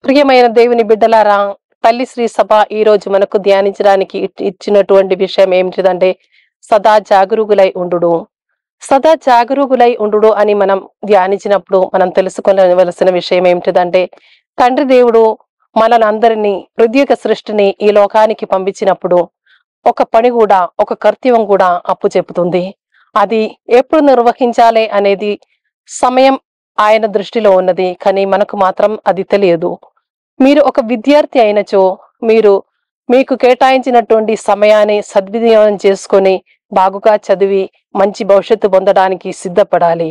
ప్రియమైన దేవుని బిడ్డలారా, తల్లి శ్రీ సభ ఈ రోజు మనకు ధ్యానించడానికి ఇచ్చినటువంటి విషయం ఏమిటిదంటే సదా జాగరూకులై ఉండుడు. సదా జాగరూకులై ఉండుడు అని మనం ధ్యానించినప్పుడు మనం తెలుసుకోవలసిన విషయం ఏమిటిదంటే, తండ్రి దేవుడు మనలందరినీ ప్రత్యేక సృష్టిని ఈ లోకానికి పంపించినప్పుడు ఒక పని కూడా, ఒక కర్తవ్యం కూడా అప్పుచెప్పుతుంది. అది ఎప్పుడు నిర్వహించాలి అనేది సమయం ఆయన దృష్టిలో ఉన్నది. కానీ మనకు మాత్రం అది తెలియదు. మీరు ఒక విద్యార్థి అయినచో మీరు మీకు కేటాయించినటువంటి సమయాన్ని సద్వినియోగం చేసుకొని బాగుగా చదివి మంచి భవిష్యత్తు పొందడానికి సిద్ధపడాలి.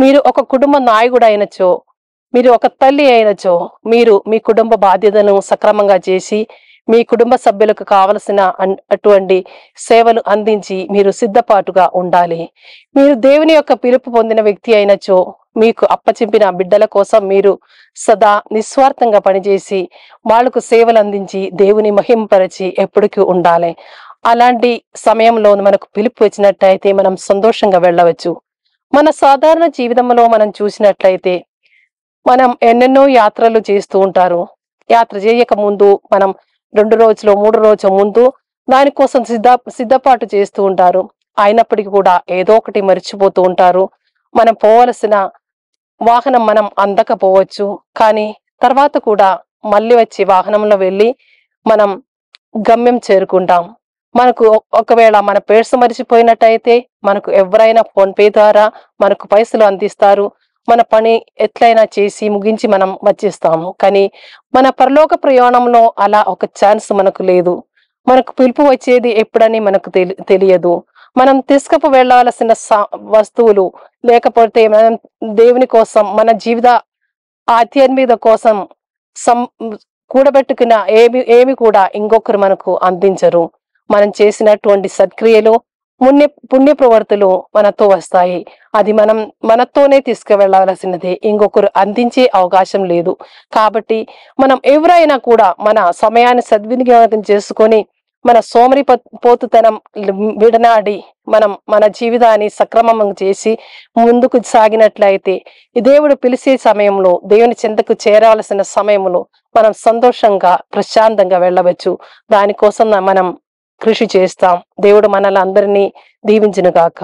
మీరు ఒక కుటుంబ నాయకుడు అయినచో, మీరు ఒక తల్లి అయినచో, మీరు మీ కుటుంబ బాధ్యతను సక్రమంగా చేసి మీ కుటుంబ సభ్యులకు కావలసిన అటువంటి సేవలు అందించి మీరు సిద్ధపాటుగా ఉండాలి. మీరు దేవుని యొక్క పిలుపు పొందిన వ్యక్తి అయినచో మీకు అప్పచెప్పిన బిడ్డల కోసం మీరు సదా నిస్వార్థంగా పనిచేసి వాళ్లకు సేవలు అందించి దేవుని మహింపరచి ఎప్పటికీ ఉండాలి. అలాంటి సమయంలో మనకు పిలుపు వచ్చినట్లయితే మనం సంతోషంగా వెళ్ళవచ్చు. మన సాధారణ జీవితంలో మనం చూసినట్లయితే మనం ఎన్నెన్నో యాత్రలు చేస్తూ ఉంటారు. యాత్ర చేయక ముందు మనం 2 రోజులు 3 రోజుల ముందు దానికోసం సిద్ధపాటు చేస్తూ ఉంటారు. అయినప్పటికీ కూడా ఏదో ఒకటి మర్చిపోతూ ఉంటారు. మనం పోవలసిన వాహనం మనం అందకపోవచ్చు. కానీ తర్వాత కూడా మళ్ళీ వచ్చి వాహనంలో వెళ్ళి మనం గమ్యం చేరుకుంటాం. మనకు ఒకవేళ మన పేర్స్ మర్చిపోయినట్టయితే మనకు ఎవరైనా ఫోన్ పే ద్వారా మనకు పైసలు అందిస్తారు. మన పని ఎట్లయినా చేసి ముగించి మనం వచ్చేస్తాము. కానీ మన పరలోక ప్రయాణంలో అలా ఒక ఛాన్స్ మనకు లేదు. మనకు పిలుపు వచ్చేది ఎప్పుడని మనకు తెలియదు. మనం తీసుకు వెళ్ళవలసిన వస్తువులు లేకపోతే మనం దేవుని కోసం మన జీవిత ఆధ్యాత్మికత కోసం కూడబెట్టుకున్న ఏమి కూడా ఇంకొకరు మనకు అందించరు. మనం చేసినటువంటి సత్క్రియలు పుణ్య ప్రవర్తులు మనతో వస్తాయి. అది మనం మనతోనే తీసుకువెళ్ళవలసినది. ఇంకొకరు అందించే అవకాశం లేదు. కాబట్టి మనం ఎవరైనా కూడా మన సమయాన్ని సద్వినియోగం చేసుకొని మన పోతుతనం విడనాడి మనం మన జీవితాన్ని సక్రమంగా చేసి ముందుకు సాగినట్లయితే ఈ దేవుడు పిలిచే సమయంలో, దేవుని చెంతకు చేరవలసిన సమయంలో మనం సంతోషంగా ప్రశాంతంగా వెళ్ళవచ్చు. దానికోసం మనం కృషి చేస్తాం. దేవుడు మనల్ని అందరినీ దీవించును గాక.